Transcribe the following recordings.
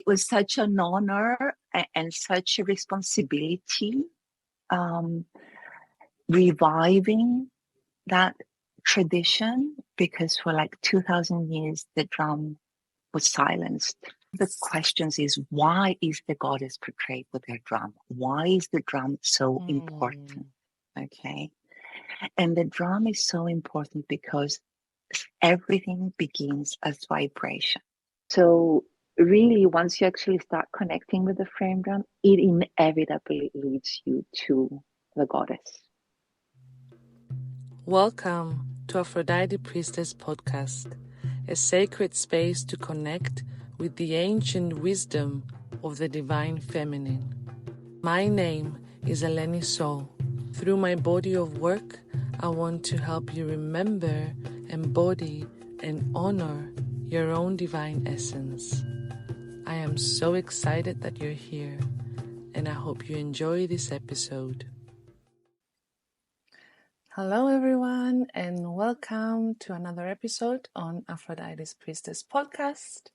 It was such an honor and such a responsibility, um, reviving that tradition, because for like 2000 years the drum was silenced. The questions is, why is the goddess portrayed with her drum? Why is the drum so important? Okay. And the drum is so important because everything begins as vibration. So really, once you actually start connecting with the frame drum, it inevitably leads you to the goddess. Welcome to Aphrodite Priestess Podcast, a sacred space to connect with the ancient wisdom of the divine feminine. My name is Eleni So. Through my body of work, I want to help you remember, embody, and honor your own divine essence. I am so excited that you're here, and I hope you enjoy this episode. Hello everyone, and welcome to another episode on Aphrodite's Priestess Podcast.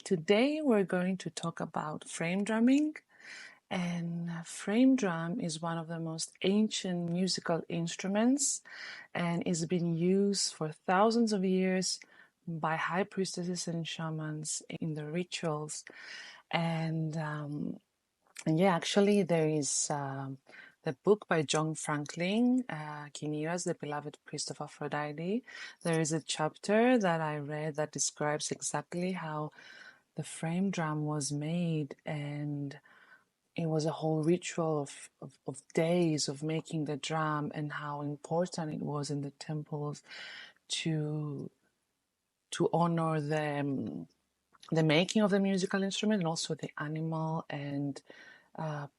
Today we're going to talk about frame drumming, and frame drum is one of the most ancient musical instruments and is been used for thousands of years by high priestesses and shamans in the rituals. And actually there is the book by John Franklin, Kinyras, the Beloved Priest of Aphrodite. There is a chapter that I read that describes exactly how the frame drum was made, and it was a whole ritual of days of making the drum, and how important it was in the temples to honor the making of the musical instrument and also the animal, and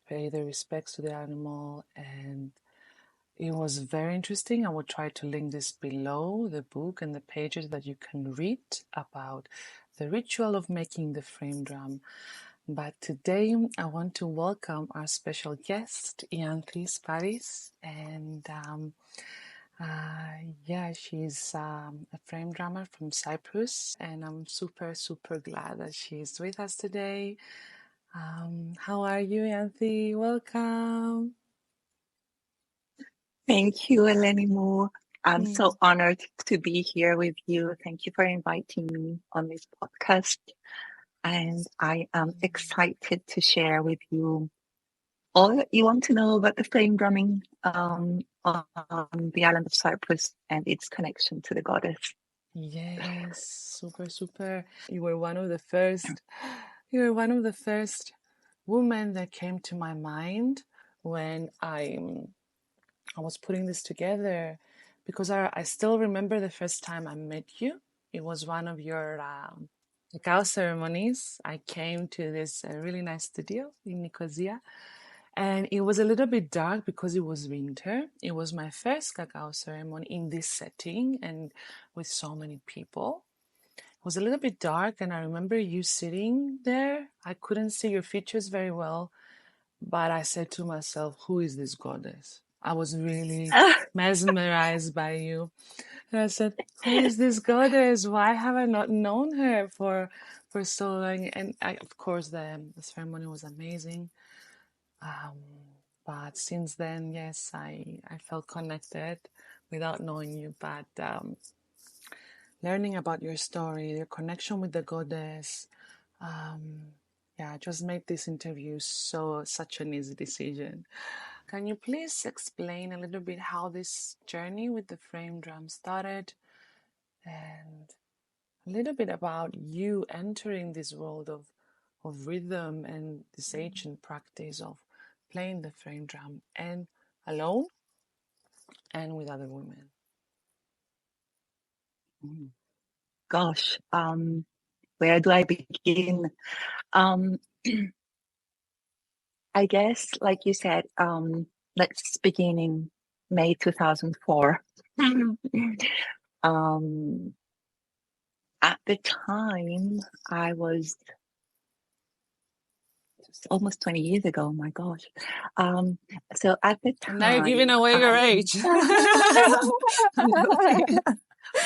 pay the respects to the animal. And it was very interesting. I will try to link this below the book and the pages that you can read about the ritual of making the frame drum. But today I want to welcome our special guest, Ianthi Sparis. And she's a frame drummer from Cyprus, and I'm super, super glad that she's with us today. How are you, Ianthi? Welcome. Thank you, Eleni Moore. I'm so honored to be here with you. Thank you for inviting me on this podcast. And I am excited to share with you all that you want to know about the flame drumming on the island of Cyprus and its connection to the goddess. Yes, super, super. You were one of the first. You were one of the first women that came to my mind when I was putting this together, because I still remember the first time I met you. It was one of your cacao ceremonies. I came to this really nice studio in Nicosia, and it was a little bit dark because it was winter. It was my first cacao ceremony in this setting and with so many people. It was a little bit dark, and I remember you sitting there. I couldn't see your features very well, but I said to myself, who is this goddess? I was really mesmerized by you. And I said, who is this goddess? Why have I not known her for so long? And of course, the ceremony was amazing. But since then, yes, I felt connected without knowing you. But learning about your story, your connection with the goddess, just made this interview such an easy decision. Can you please explain a little bit how this journey with the frame drum started, and a little bit about you entering this world of rhythm and this ancient practice of playing the frame drum, and alone and with other women? Gosh, where do I begin? I guess, like you said, let's begin in May 2004. At the time, I was almost 20 years ago. Oh my gosh. So at the time, now you're giving away your age.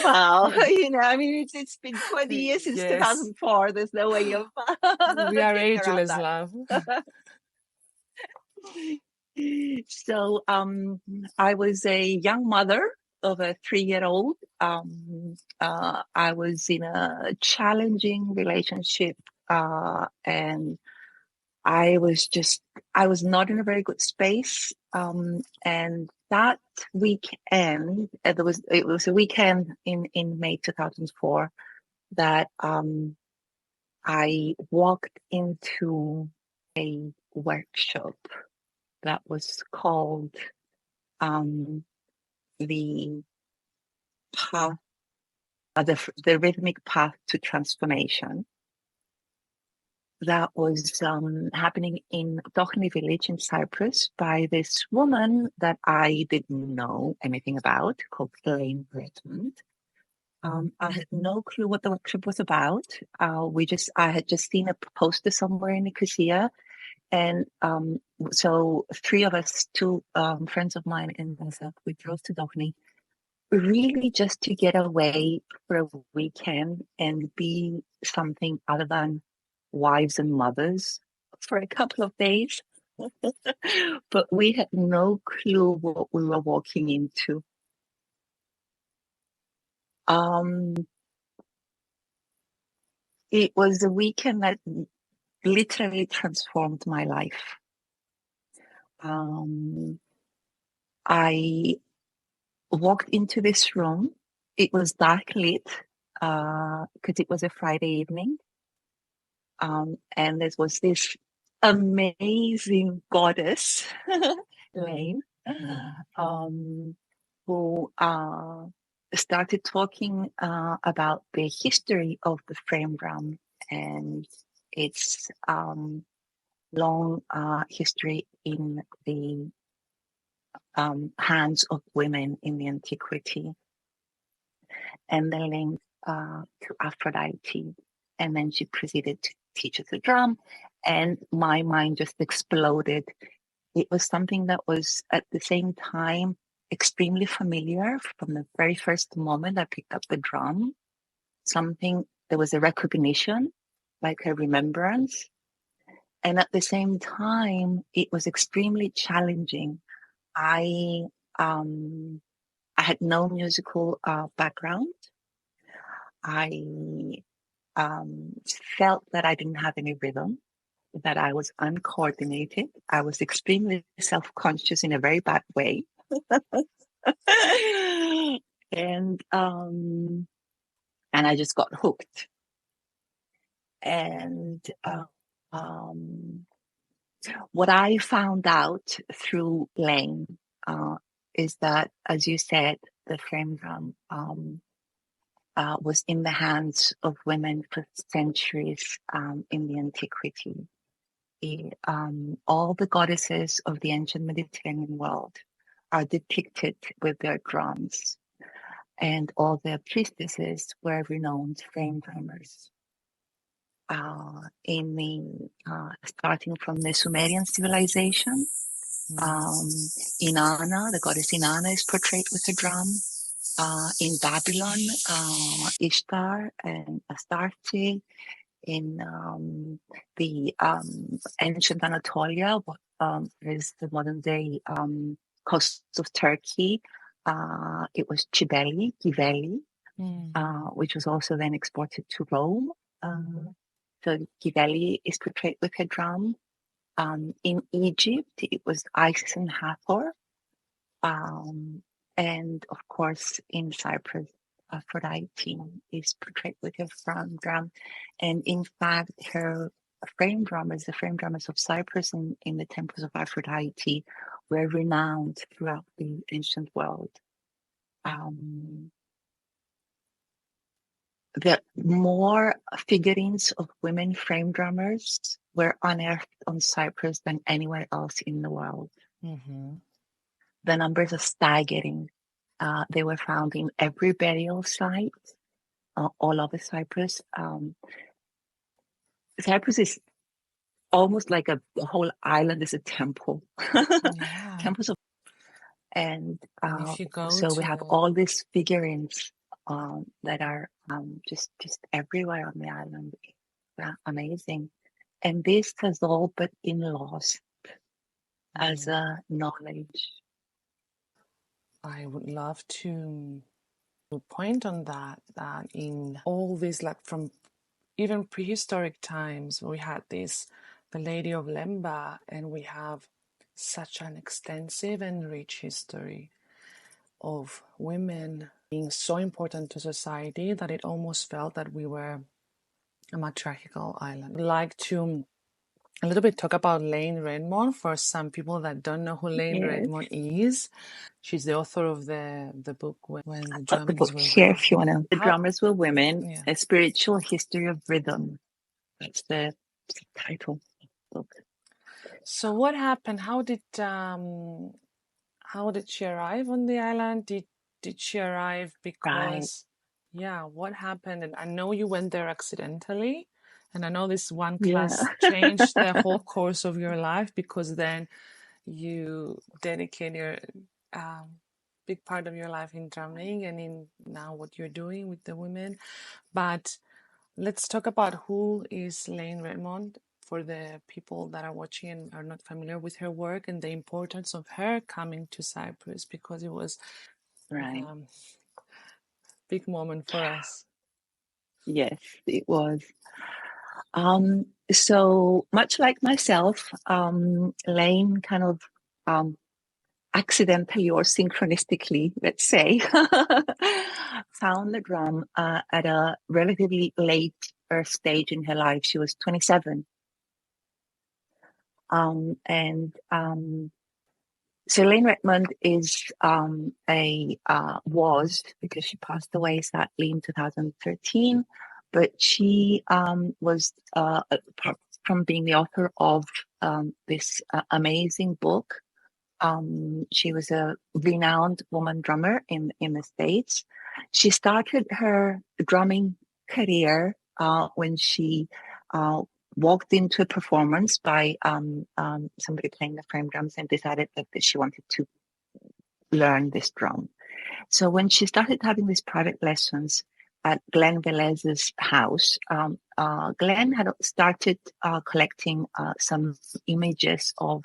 Well, I mean, it's been 20 years since Yes, 2004. There's no way of we are getting around ageless, that. love. So, I was a young mother of a 3-year-old. I was in a challenging relationship, and I was not in a very good space. And that weekend, it was a weekend in May 2004 that I walked into a workshop that was called um, the path, the rhythmic path to transformation. That was happening in Dochny village in Cyprus by this woman that I didn't know anything about, called Elaine Redmond. I had no clue what the workshop was about. I had just seen a poster somewhere in Nicosia, and so three of us, two friends of mine and myself, we drove to Dochny, really just to get away for a weekend and be something other than wives and mothers for a couple of days. But we had no clue what we were walking into. Um, it was a weekend that literally transformed my life. I walked into this room. It was dark lit because it was a Friday evening. And there was this amazing goddess, Elaine, who started talking about the history of the frame drum and its long history in the hands of women in the antiquity, and the link to Aphrodite. And then she proceeded to teach us the drum, and my mind just exploded. It was something that was at the same time extremely familiar from the very first moment I picked up the drum. There was a recognition, like a remembrance. And at the same time, it was extremely challenging. I had no musical background. I felt that I didn't have any rhythm, that I was uncoordinated. I was extremely self-conscious in a very bad way. and I just got hooked. And what I found out through playing is that, as you said, the frame drum was in the hands of women for centuries in the antiquity. All the goddesses of the ancient Mediterranean world are depicted with their drums, and all their priestesses were renowned frame drummers. Starting from the Sumerian civilization, Inanna, the goddess Inanna, is portrayed with a drum. In Babylon, Ishtar and Astarte. In the ancient Anatolia, what is the modern day coast of Turkey, it was Giveli, which was also then exported to Rome. So Giveli is portrayed with a drum. In Egypt, it was Isis and Hathor. And of course, in Cyprus, Aphrodite is portrayed with her frame drum. And in fact, her frame drummers, the frame drummers of Cyprus in the temples of Aphrodite, were renowned throughout the ancient world. The more figurines of women frame drummers were unearthed on Cyprus than anywhere else in the world. Mm-hmm. The numbers are staggering. They were found in every burial site all over Cyprus. Cyprus is almost like the whole island is a temple. Yeah. Temples of, and if you go so we have all these figurines that are just everywhere on the island. Amazing. And this has all but been lost as a knowledge. I would love to point on that in all this, like from even prehistoric times, we had this, the Lady of Lemba, and we have such an extensive and rich history of women being so important to society that it almost felt that we were a matriarchal island. I'd like to a little bit talk about Lane Redmond for some people that don't know who Lane Redmond is. She's the author of the book When the Got the Drummers book Were here Women. if you want to. The Drummers Were Women, Yeah. A Spiritual History of Rhythm. That's the title of the book. So what happened? How did she arrive on the island? Did she arrive because what happened? And I know you went there accidentally, and I know this one class changed the whole course of your life, because then you dedicate your big part of your life in drumming and in now what you're doing with the women. But let's talk about who is Lane Redmond for the people that are watching and are not familiar with her work, and the importance of her coming to Cyprus, because it was a big moment for us. Yes, it was. So much like myself, Lane kind of accidentally or synchronistically, let's say, found the drum at a relatively late stage in her life. She was 27. So Lane Redmond is was, because she passed away sadly in 2013, but she was apart from being the author of this amazing book. She was a renowned woman drummer in the States. She started her drumming career when she walked into a performance by somebody playing the frame drums and decided that she wanted to learn this drum. So when she started having these private lessons at Glenn Velez's house, Glenn had started collecting some images of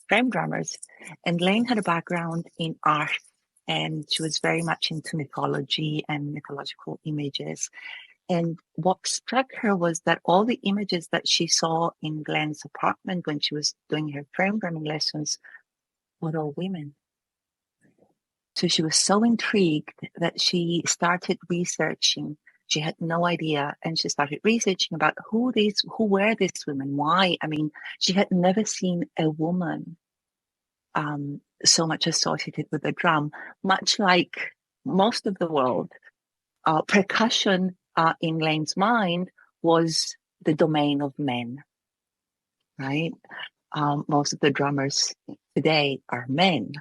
frame drummers, and Lane had a background in art, and she was very much into mythology and mythological images. And what struck her was that all the images that she saw in Glenn's apartment when she was doing her frame drumming lessons were all women. So she was so intrigued that she started researching. She had no idea, and she started researching about who were these women, why. I mean, she had never seen a woman so much associated with the drum, much like most of the world. Percussion in Lane's mind was the domain of men, right? Most of the drummers today are men.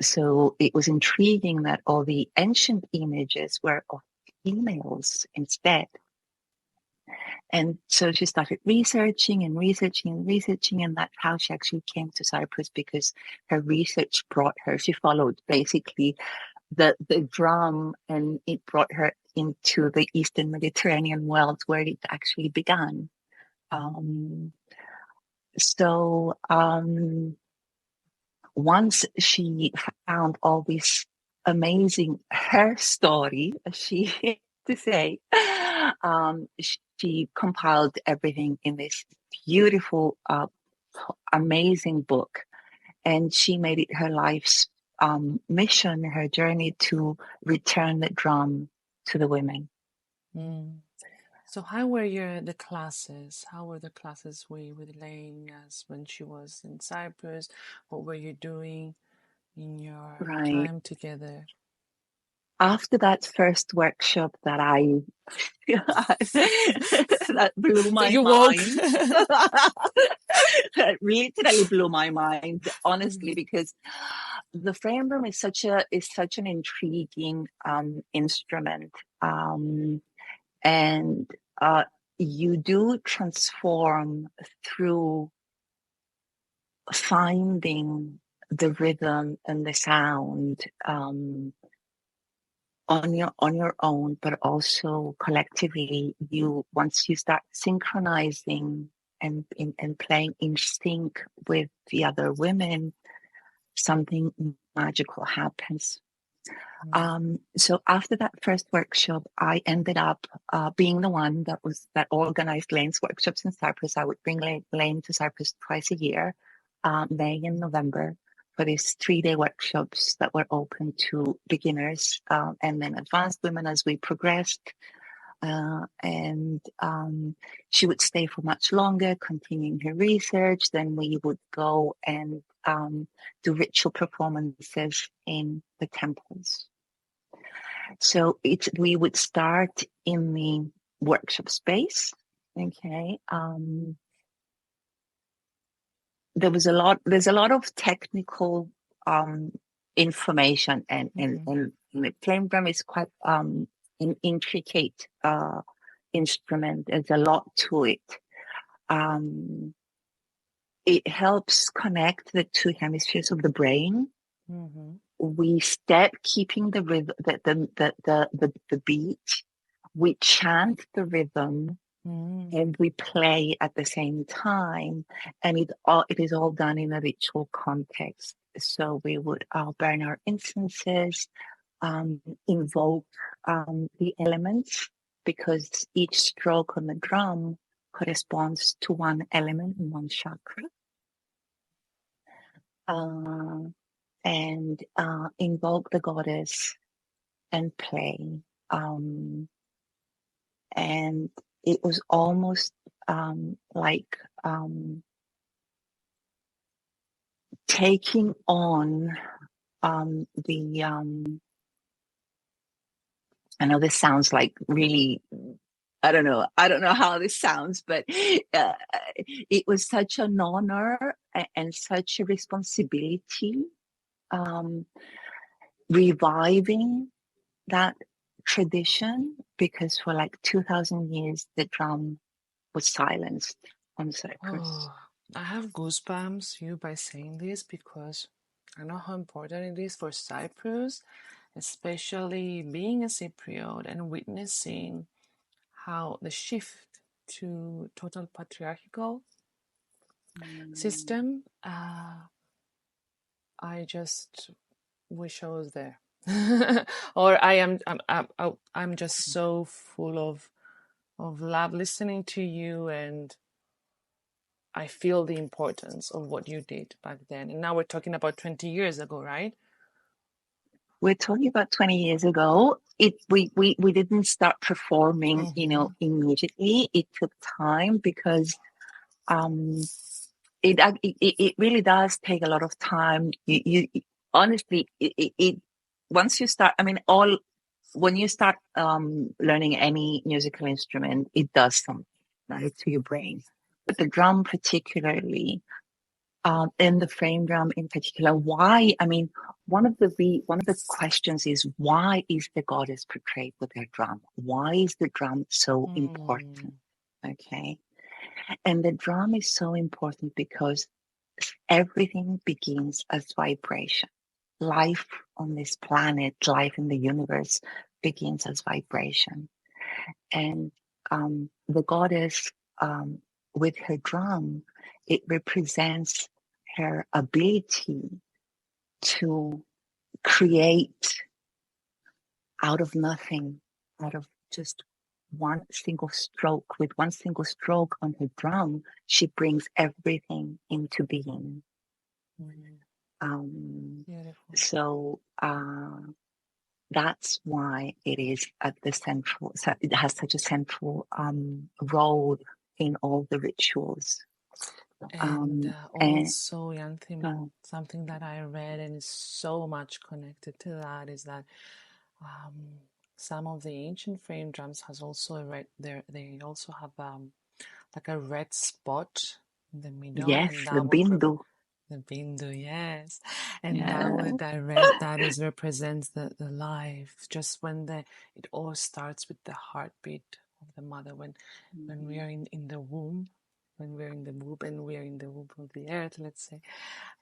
So it was intriguing that all the ancient images were of females instead. And so she started researching, and that's how she actually came to Cyprus, because her research brought her, she followed basically the drum, and it brought her into the Eastern Mediterranean world where it actually began. Once she found all this amazing, her story, as she to say, she compiled everything in this beautiful, amazing book, and she made it her life's mission, her journey to return the drum to the women. So how were the classes? How were the classes with Lane as when she was in Cyprus? What were you doing in your time together? After that first workshop that that blew my mind, that literally blew my mind, honestly, because the frame drum is such an intriguing instrument, and you do transform through finding the rhythm and the sound. on your own, but also collectively, you once you start synchronizing and playing in sync with the other women, something magical happens. So after that first workshop, I ended up being the one that organized Lane's workshops in Cyprus. I would bring Lane to Cyprus twice a year, May and November, for these 3-day workshops that were open to beginners and then advanced women as we progressed. And she would stay for much longer, continuing her research. Then we would go and do ritual performances in the temples. So we would start in the workshop space. Okay. There's a lot of technical information and the flame drum is quite an intricate instrument. There's a lot to it. It helps connect the two hemispheres of the brain. We step keeping the rhythm, the beat. We chant the rhythm, and we play at the same time, and it is all done in a ritual context. So we would burn our incenses, invoke the elements, because each stroke on the drum corresponds to one element in one chakra. And invoke the goddess and play. And it was almost like taking on I know this sounds like really, I don't know how this sounds, but it was such an honor and such a responsibility, reviving that tradition, because for like 2,000 years the drum was silenced on Cyprus. Oh, I have goosebumps you by saying this, because I know how important it is for Cyprus, especially being a Cypriot and witnessing how the shift to total patriarchal system. I just wish I was there. Or I'm just so full of love listening to you, and I feel the importance of what you did back then. And now we're talking about 20 years ago, right? We're talking about 20 years ago. We didn't start performing, immediately. It took time, because it really does take a lot of time. You honestly, it once you start, I mean, when you start learning any musical instrument, it does something, right, to your brain. But the drum particularly, and the frame drum in particular, why? I mean, one of the questions is, why is the goddess portrayed with her drum? Why is the drum so important? Okay. And the drum is so important because everything begins as vibration. Life on this planet, life in the universe begins as vibration. And the goddess, with her drum, it represents her ability to create out of nothing, out of just one single stroke. With one single stroke on her drum, she brings everything into being. So that's why it is at the central. So it has such a central role in all the rituals. And also, Ianthi, something that I read and is so much connected to that is that some of the ancient frame drums has also a red. They also have like a red spot in the middle. Yes, and the bindu. The bindu, yes. And that is represents the life. Just when it all starts with the heartbeat of the mother, when we are in the womb, when we're in the womb and we are in the womb of the earth, let's say,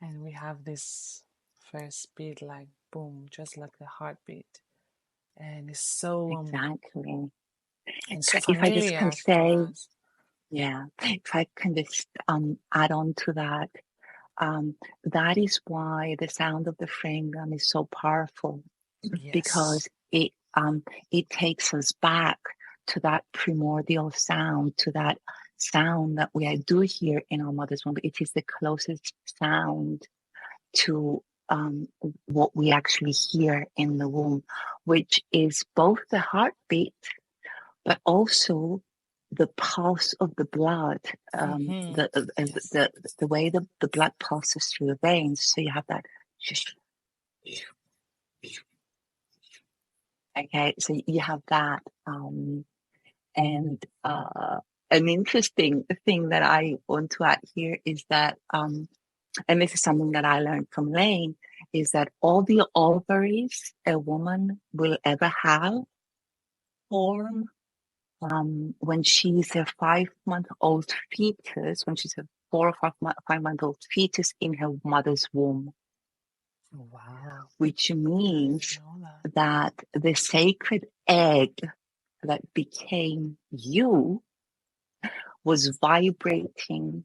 and we have this first beat, like boom, just like the heartbeat. And it's so exactly. and so If I just can familiar to say, us. yeah, if I can just add on to that, that is why the sound of the frame drum is so powerful, Yes. because it takes us back to that primordial sound, to that sound that we do hear in our mother's womb. It is the closest sound to what we actually hear in the womb, which is both the heartbeat, but also the pulse of the blood, Mm-hmm. Yes. the way the blood pulses through the veins. So you have that. Okay, so you have that, and an interesting thing that I want to add here is that, and this is something that I learned from Lane, is that all the ovaries a woman will ever have form when she's a 5-month-old fetus, when she's a 4 or 5-month-old fetus in her mother's womb, Wow. which I means didn't know that. that the sacred egg that became you was vibrating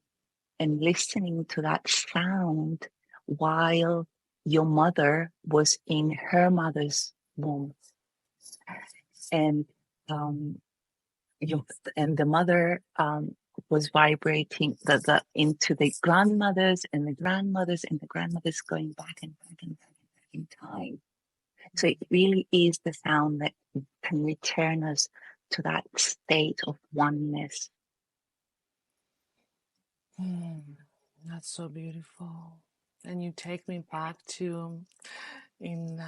and listening to that sound while your mother was in her mother's womb. And um, you, and the mother was vibrating into the grandmothers and the grandmothers and the grandmothers, going back and back and back and back in time. So it really is the sound that can return us to that state of oneness. That's so beautiful. And you take me back to in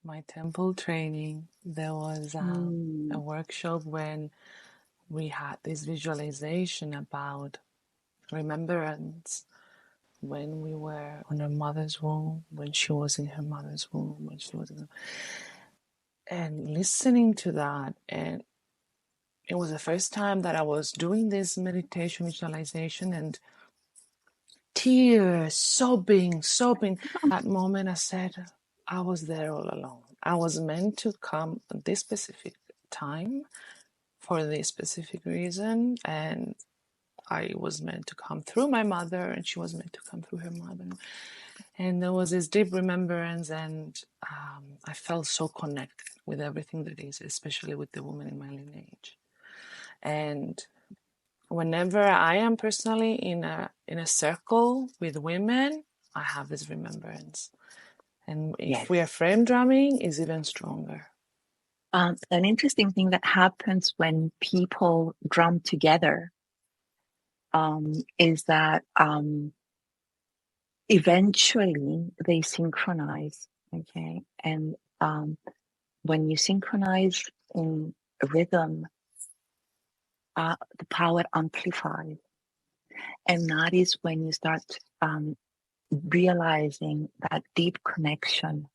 my temple training. There was a workshop when we had this visualization about remembrance when we were on her mother's womb, when she was in her mother's womb, when she was in and listening to that. And it was the first time that I was doing this meditation visualization, and tears, sobbing. That moment I said, I was there all along. I was meant to come at this specific time for this specific reason, and I was meant to come through my mother, and she was meant to come through her mother. And there was this deep remembrance, and I felt so connected with everything that is, especially with the woman in my lineage. And whenever I am personally in a circle with women, I have this remembrance. And if Yes. we are frame drumming, is even stronger. An interesting thing that happens when people drum together is that eventually they synchronize. Okay, and when you synchronize in rhythm, the power amplifies, and that is when you start realizing that deep connection.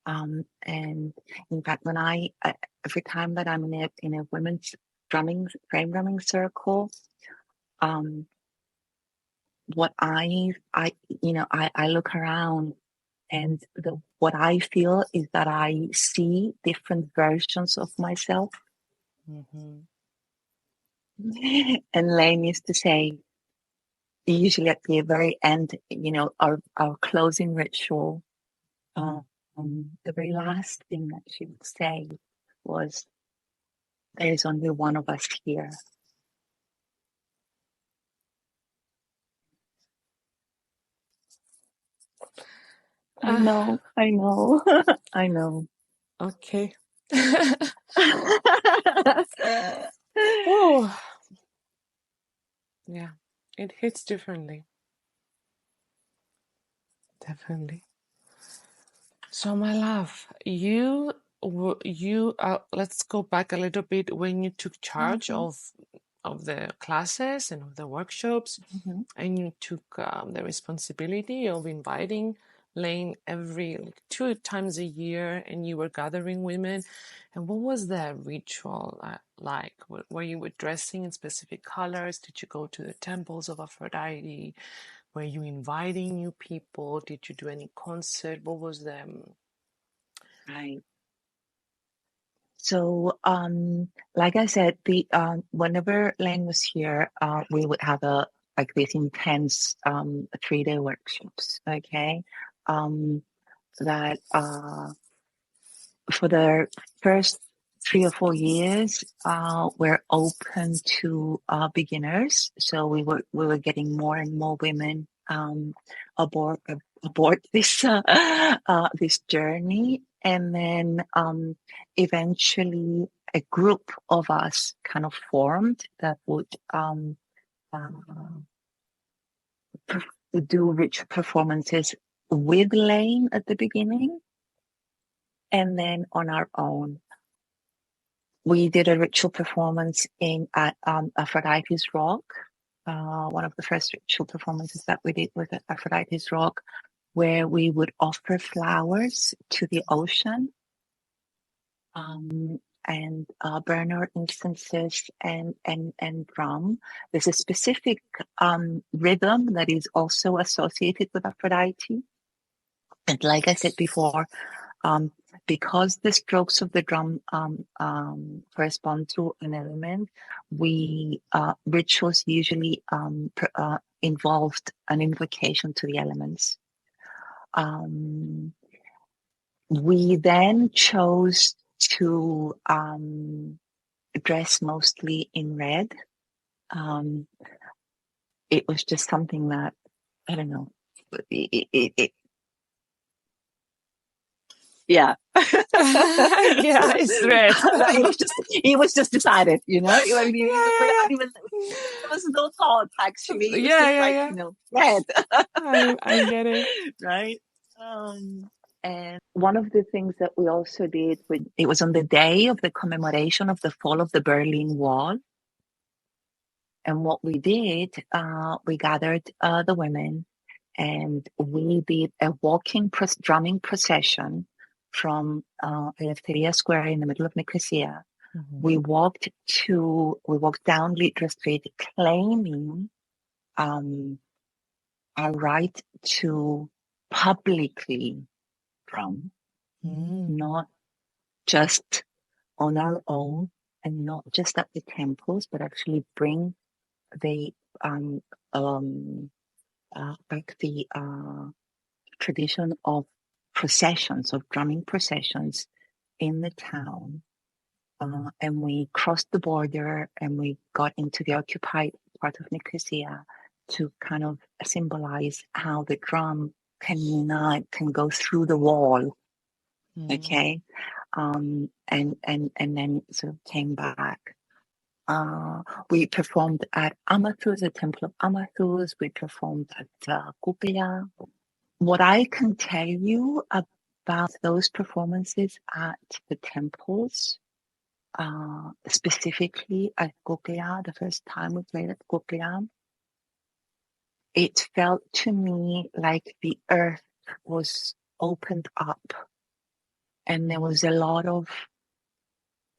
And in fact, when every time that I'm in a women's frame drumming circle, what I look around, and what I feel is that I see different versions of myself. Mm-hmm. And Lane used to say, usually at the very end, our closing ritual, the very last thing that she would say was, "There is only one of us here." I know, I know, I know. Okay. Oh, yeah, it hits differently. Definitely. So, my love, let's go back a little bit when you took charge Mhm, of the classes and of the workshops, mhm. and you took the responsibility of inviting Lane every 2 times a year, and you were gathering women. And what was the ritual like? Were you dressing in specific colors? Did you go to the temples of Aphrodite? Were you inviting new people? Did you do any concert? What was the Right. So, like I said, the whenever Lane was here, we would have a like these intense 3-day workshops. Okay, um, that for the first 3 or 4 years, we're open to beginners. So we were getting more and more women aboard aboard this this journey, and then eventually a group of us kind of formed that would uh, do rich performances with Lane at the beginning, and then on our own. We did a ritual performance in at Aphrodite's Rock. One of the first ritual performances that we did was at Aphrodite's Rock, where we would offer flowers to the ocean, and burn our incenses and drum. There's a specific rhythm that is also associated with Aphrodite. And like I said before, because the strokes of the drum correspond to an element, we rituals usually involved an invocation to the elements. We then chose to dress mostly in red. It was just something that, I don't know, yeah. Yeah, it's red. it was just decided, you know. I mean, Yeah, even there was no thought actually. It was yeah, just yeah, like, yeah. red. I get it. Right. And one of the things that we also did, it was on the day of the commemoration of the fall of the Berlin Wall. And what we did, we gathered the women, and we did a walking drumming procession from Eleftheria Square in the middle of Nicosia. Mm-hmm. We walked down Litra Street, claiming our right to publicly drum, not just on our own, and not just at the temples, but actually bring the back the tradition of processions, of drumming processions in the town. And we crossed the border and we got into the occupied part of Nicosia to kind of symbolize how the drum can unite, can go through the wall. Okay. And then sort of came back. We performed at Amathus, the Temple of Amathus. We performed at Kupia. What I can tell you about those performances at the temples, specifically at Kupia, the first time we played at Kupia, it felt to me like the earth was opened up, and there was a lot of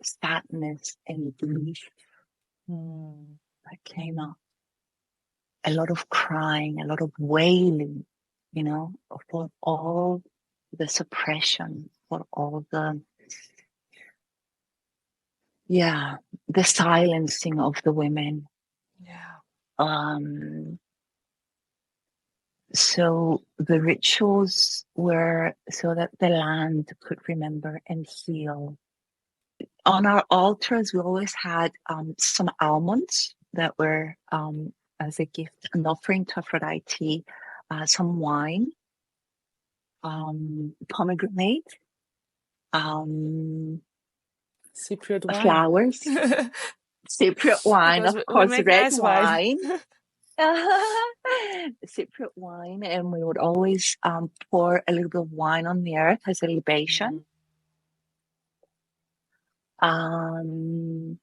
sadness and grief that came up. A lot of crying, a lot of wailing, for all the suppression, for all the silencing of the women. Yeah. So the rituals were so that the land could remember and heal. On our altars, we always had some almonds that were as a gift, an offering to Aphrodite, some wine, pomegranate, Cypriot wine. flowers, Cypriot wine, Because of we course, make red nice wine. Cypriot wine, and we would always pour a little bit of wine on the earth as a libation. And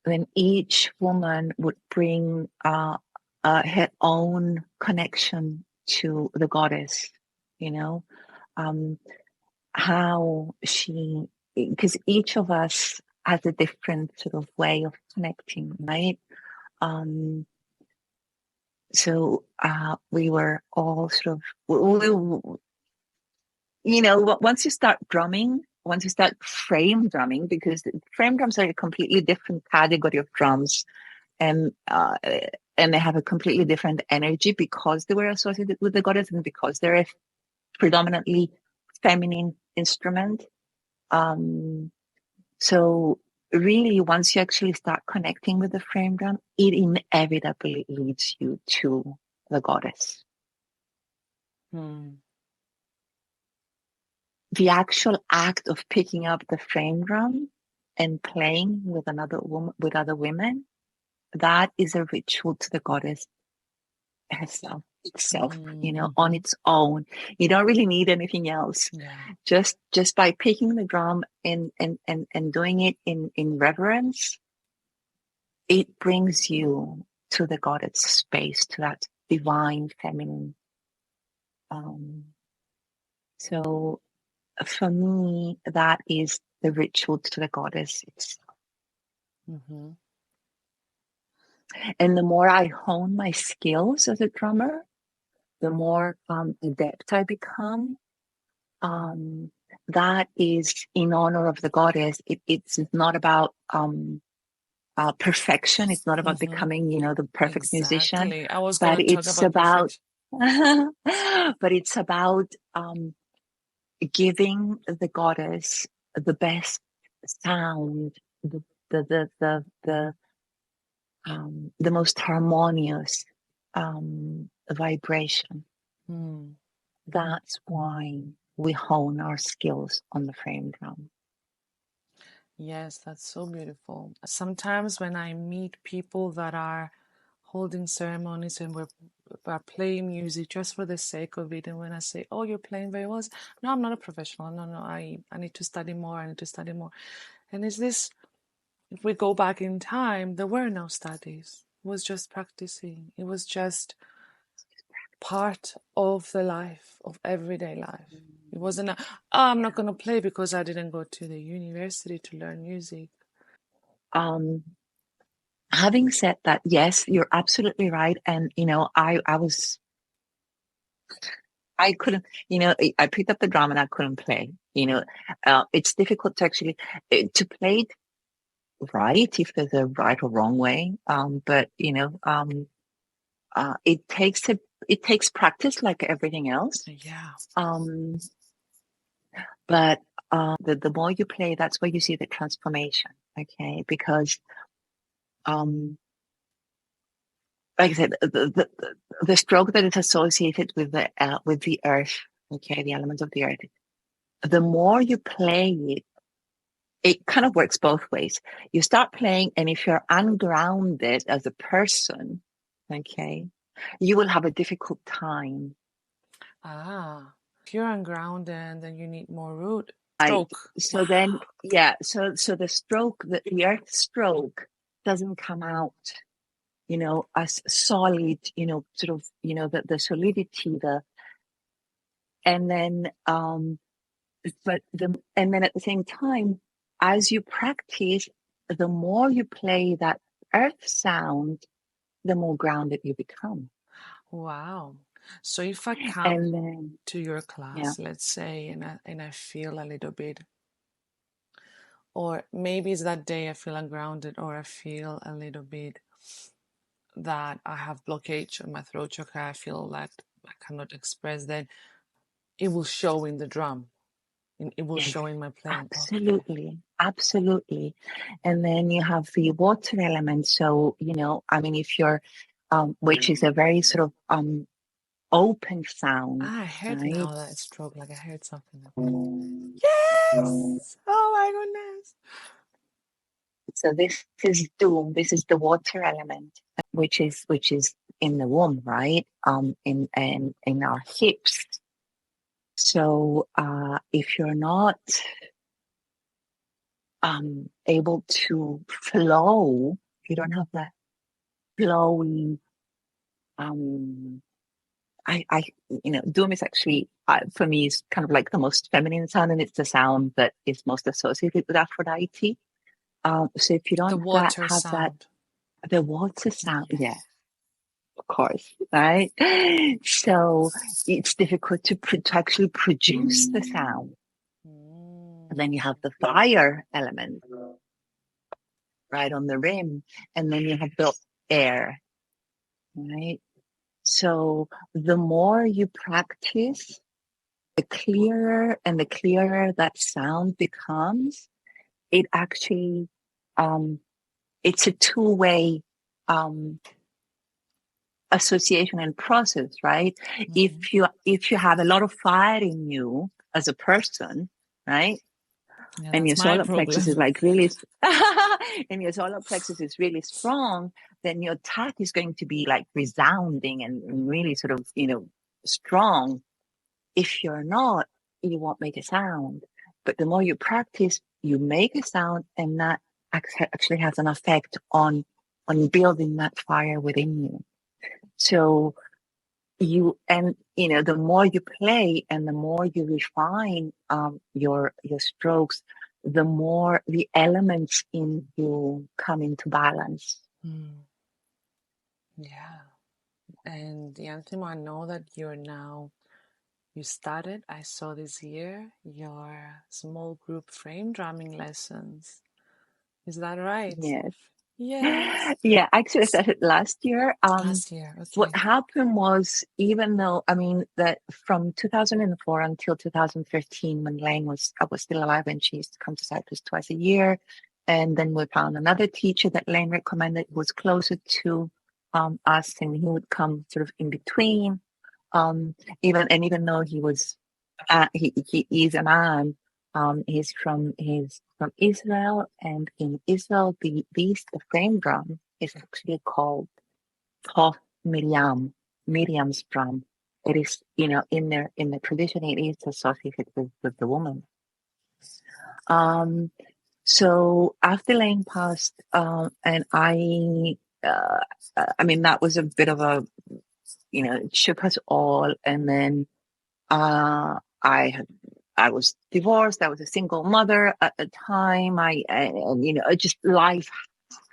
then each woman would bring her own connection to the goddess, how she, because each of us has a different sort of way of connecting, right? So we were all sort of, once you start drumming, once you start frame drumming, because frame drums are a completely different category of drums, and they have a completely different energy because they were associated with the goddess and because they're a predominantly feminine instrument. So really, once you actually start connecting with the frame drum, it inevitably leads you to the goddess. The actual act of picking up the frame drum and playing with another woman, with other women, that is a ritual to the goddess herself, itself, on its own. You don't really need anything else. Yeah. Just by picking the drum and doing it in reverence, it brings you to the goddess space, to that divine feminine. So for me, that is the ritual to the goddess itself. And the more I hone my skills as a drummer, the more adept I become. That is in honor of the goddess. It's not about perfection. It's not about becoming, the perfect musician. I was but going to it's talk about but it's about giving the goddess the best sound, the most harmonious vibration. That's why we hone our skills on the frame drum. Yes, that's so beautiful. Sometimes when I meet people that are holding ceremonies and we're playing music just for the sake of it, and when I say, "Oh, you're playing very well," no, I'm not a professional. No, I need to study more. I need to study more. And is this? If we go back in time, there were no studies. It was just practicing. It was just part of the life, of everyday life. It wasn't I'm not going to play because I didn't go to the university to learn music. Having said that, yes, you're absolutely right. And, I couldn't, I picked up the drum and I couldn't play. It's difficult to actually, to play it right, if there's a right or wrong way. But, it takes practice like everything else. Yeah. But the more you play, that's where you see the transformation. Okay, because like I said, the stroke that is associated with the earth, okay, the element of the earth. The more you play it kind of works both ways. You start playing, and if you're ungrounded as a person, okay, you will have a difficult time. If you're ungrounded, then you need more root. Stroke. So then, so the stroke, the earth stroke doesn't come out, as solid, sort of, the solidity, and then, and then at the same time, as you practice, the more you play that earth sound, the more grounded you become. Wow. So if I come to your class, let's say, and I feel a little bit, or maybe it's that day I feel ungrounded, or I feel a little bit that I have blockage on my throat chakra, I feel like I cannot express that, it will show in the drum. It will show in my playing. Absolutely. Okay. Absolutely. And then you have the water element. So, if you're, which is a very sort of open sound. I heard right? now that stroke, like I heard something. Yes! Oh my goodness. So this is doom. This is the water element, which is in the womb, right? In our hips. So if you're not able to flow, if you don't have that flowing, doom is actually for me is kind of like the most feminine sound, and it's the sound that is most associated with Aphrodite. So if you don't the water have sound. that, the water sound, yes. of course, right? So it's difficult to actually produce the sound. And then you have the fire element right on the rim, and then you have the air, right? So the more you practice, the clearer that sound becomes. It actually, it's a two-way association and process, right? Mm-hmm. If you have a lot of fire in you as a person, right? Yeah, And your that's my solar plexus is problem. like really, and your solar plexus is really strong, then your attack is going to be like resounding and really sort of, strong. If you're not, you won't make a sound. But the more you practice, you make a sound, and that actually has an effect on building that fire within you. So the more you play and the more you refine your strokes, the more the elements in you come into balance. Mm. Yeah. And Ianthi, I know that you started, I saw this year, your small group frame drumming lessons. Is that right? Yes. Yes. Yeah, actually I started last year. Last year, What okay. happened was, even though, that from 2004 until 2015, when I was still alive, and she used to come to Cyprus twice a year. And then we found another teacher that Lane recommended was closer to us, and he would come sort of in between. Even though he is a man, he's from Israel, and in Israel the frame drum is actually called Thoth Miriam's drum. It is, in the tradition, it is associated with the woman. Um, so after Lane passed, and that was a bit of a, it shook us all. And then I was divorced. I was a single mother at the time. Just life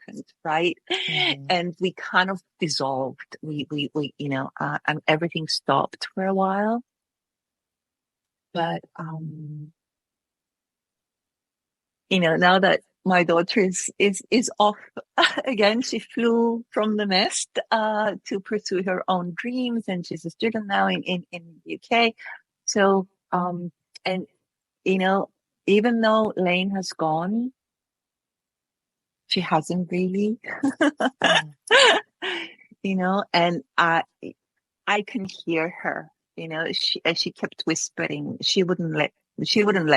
happened, right? Mm-hmm. And we kind of dissolved. And everything stopped for a while. But now that my daughter is off again, she flew from the nest to pursue her own dreams, and she's a student now in UK. So and even though Lane has gone, she hasn't really. Mm. And I can hear her. She kept whispering. She wouldn't let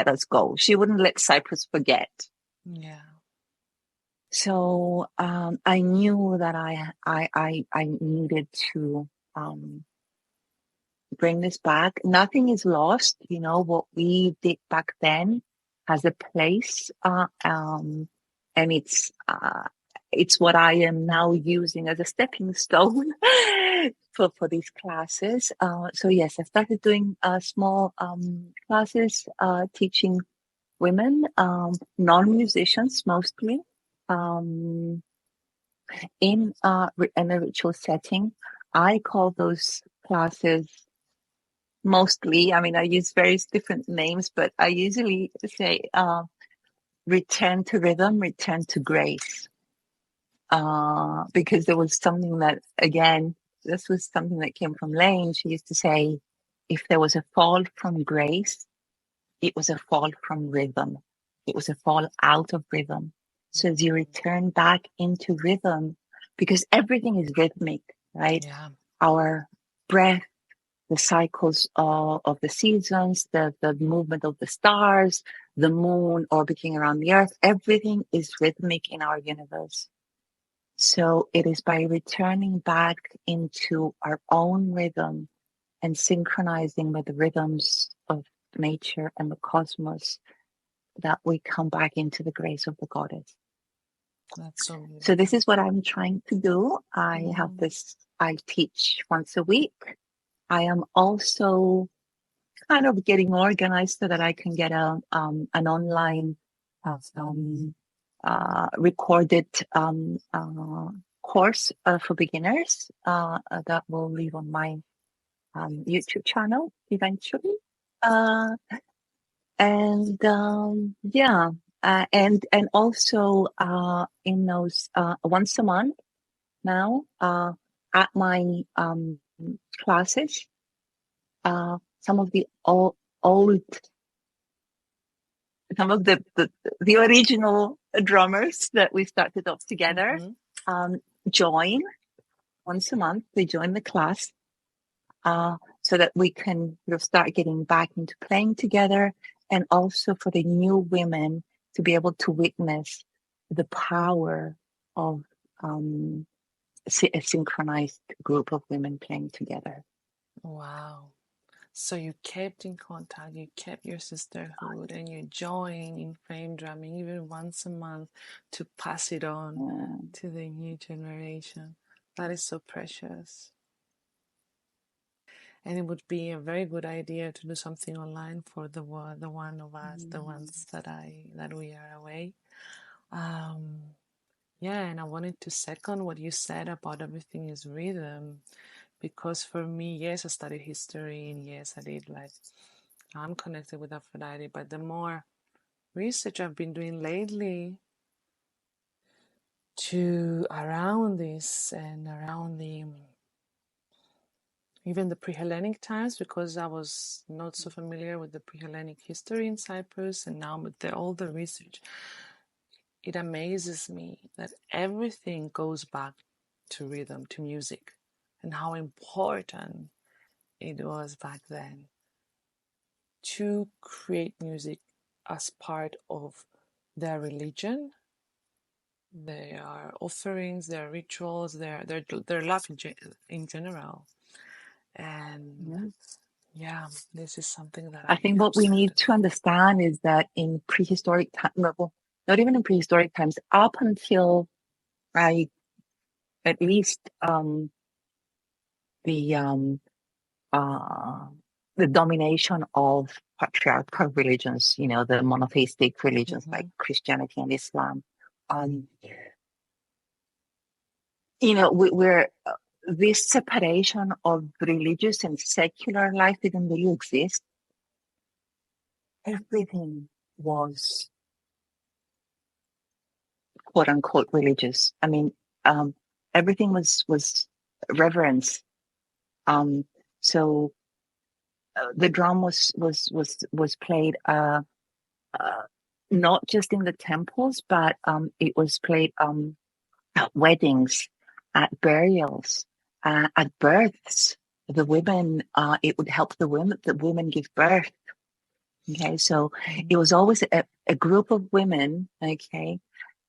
us go. She wouldn't let Cyprus forget. Yeah. So I knew that I needed to bring this back. Nothing is lost. What we did back then has a place, and it's what I am now using as a stepping stone for these classes. So yes, I started doing small classes, teaching women, non-musicians mostly, in a ritual setting. I call those classes mostly, I use various different names, but I usually say return to rhythm, return to grace. Because there was something that, again, this was something that came from Lane. She used to say, if there was a fall from grace, it was a fall from rhythm. It was a fall out of rhythm. So as you return back into rhythm, because everything is rhythmic, right? Yeah. Our breath, the cycles of the seasons, the movement of the stars, the moon orbiting around the earth, everything is rhythmic in our universe. So it is by returning back into our own rhythm and synchronizing with the rhythms of nature and the cosmos that we come back into the grace of the goddess. That's so So this beautiful. is what I'm trying to do. I teach once a week. I am also kind of getting organized so that I can get an online recorded course for beginners that will live on my YouTube channel eventually. And also in those once a month now at my classes, some of the old some of the original drummers that we started off together join once a month. They join the class so that we can start getting back into playing together, and also for the new women to be able to witness the power of a synchronized group of women playing together. Wow. So you kept in contact, you kept your sisterhood, and you joined in frame drumming even once a month to pass it on to the new generation. That is so precious. And it would be a very good idea to do something online for the one of us, the ones that we are away. Yeah, and I wanted to second what you said about everything is rhythm, because for me, yes, I studied history, and yes, I did I'm connected with Aphrodite, but the more research I've been doing lately to around this and around even the pre-Hellenic times, because I was not so familiar with the pre-Hellenic history in Cyprus, and now with all the research, it amazes me that everything goes back to rhythm, to music, and how important it was back then to create music as part of their religion, their offerings, their rituals, their life in general. And yeah, this is something that I think what we need to understand is that in prehistoric times, well, not even in prehistoric times, up until at least the domination of patriarchal religions, the monotheistic religions like Christianity and Islam. We're this separation of religious and secular life didn't really exist. Everything was quote unquote religious. I mean, everything was reverence. So the drum was played not just in the temples, but it was played at weddings, at burials, at births. The women, it would help the women give birth. Okay, so it was always a group of women, okay,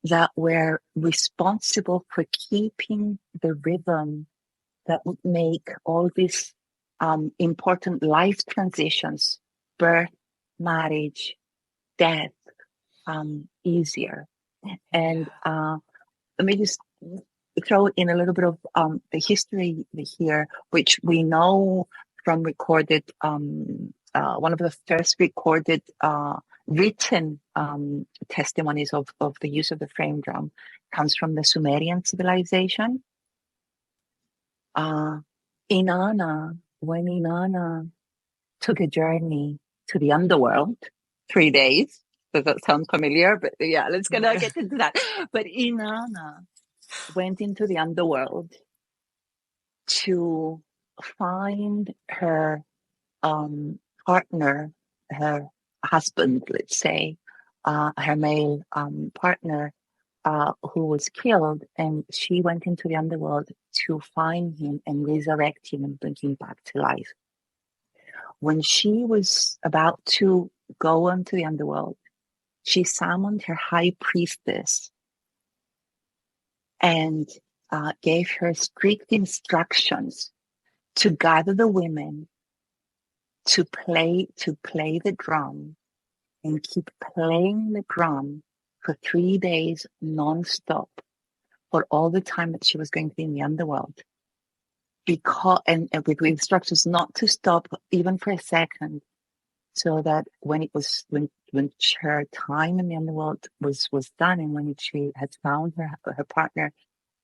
that were responsible for keeping the rhythm that would make all these important life transitions, birth, marriage, death, easier. And let me just throw in a little bit of the history here, which we know from recorded, one of the first recorded written testimonies of the use of the frame drum comes from the Sumerian civilization. Inanna, when Inanna took a journey to the underworld, 3 days. Does that sound familiar? But yeah, let's get into that. But Inanna went into the underworld to find her partner, her husband, let's say, her male partner, who was killed, and she went into the underworld to find him and resurrect him and bring him back to life. When she was about to go into the underworld, she summoned her high priestess and gave her strict instructions to gather the women to play the drum and keep playing the drum for 3 days non-stop for all the time that she was going to be in the underworld. And with instructions not to stop even for a second, so that when her time in the underworld was done, and when she had found her partner,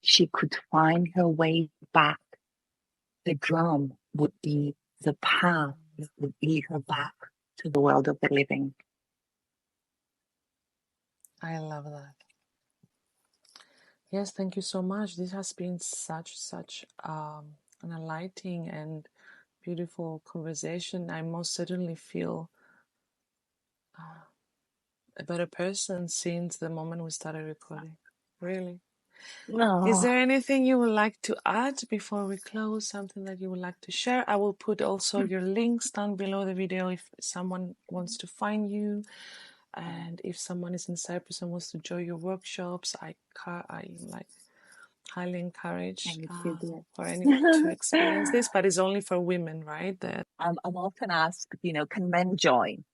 she could find her way back, the drum would be the path that would lead her back to the world of the living. I love that. Yes, thank you so much. This has been such an enlightening and beautiful conversation. I most certainly feel a better person since the moment we started recording. Really. Is there anything you would like to add before we close? Something that you would like to share? I will put also your links down below the video if someone wants to find you. And if someone is in Cyprus and wants to join your workshops, I highly encourage for anyone to experience this. But it's only for women, right? I'm often asked, can men join?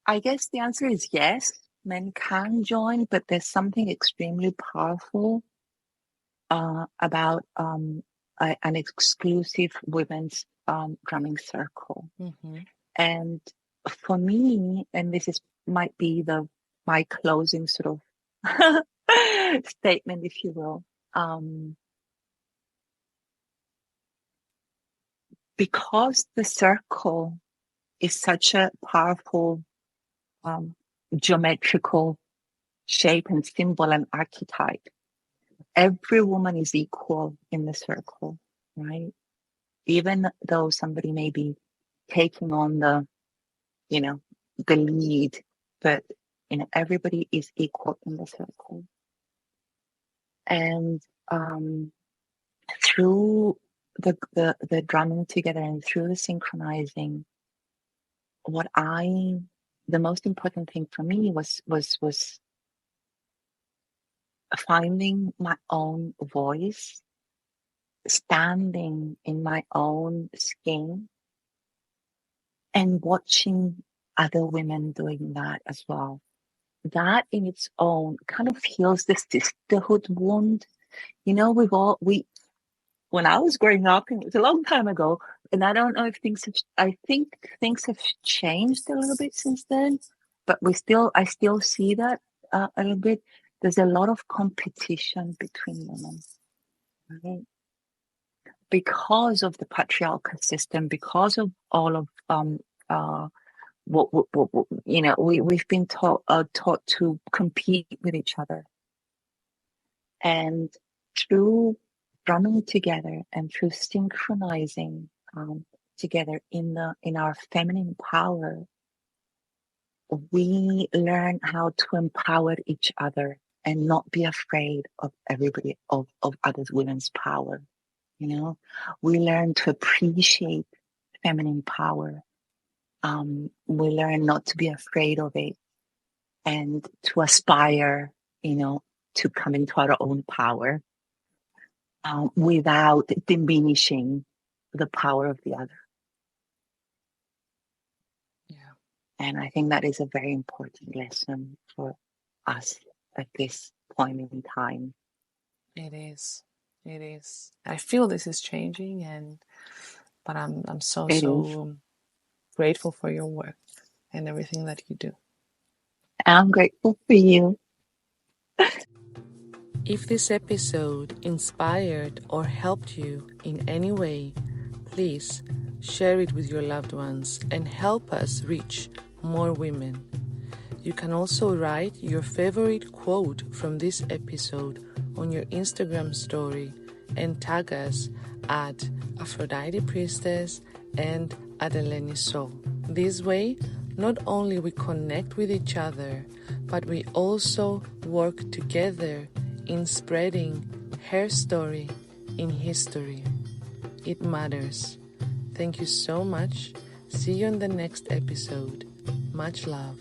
I guess the answer is yes, men can join, but there's something extremely powerful about an exclusive women's drumming circle. Mm-hmm. And for me, and might be my closing sort of statement, if you will, because the circle is such a powerful geometrical shape and symbol and archetype. Every woman is equal in the circle, right? Even though somebody may be taking on the lead, but everybody is equal in the circle. And through the drumming together and through the synchronizing, the most important thing for me was finding my own voice, standing in my own skin, and watching other women doing that as well. That in its own kind of heals the sisterhood wound. When I was growing up, and it was a long time ago, and I don't know if I think things have changed a little bit since then, but I still see that a little bit. There's a lot of competition between women, right? Because of the patriarchal system, because of all of we've been taught to compete with each other, and through drumming together and through synchronizing together in our feminine power, we learn how to empower each other and not be afraid of other women's power. We learn to appreciate feminine power. We learn not to be afraid of it and to aspire, to come into our own power without diminishing the power of the other. Yeah. And I think that is a very important lesson for us at this point in time. It is. I feel this is changing, but I'm so grateful for your work and everything that you do. I'm grateful for you. If this episode inspired or helped you in any way, please share it with your loved ones and help us reach more women. You can also write your favorite quote from this episode on your Instagram story and tag us at Aphrodite Priestess and Adeleni Soul. This way, not only we connect with each other, but we also work together in spreading her story in history. It matters. Thank you so much. See you in the next episode. Much love.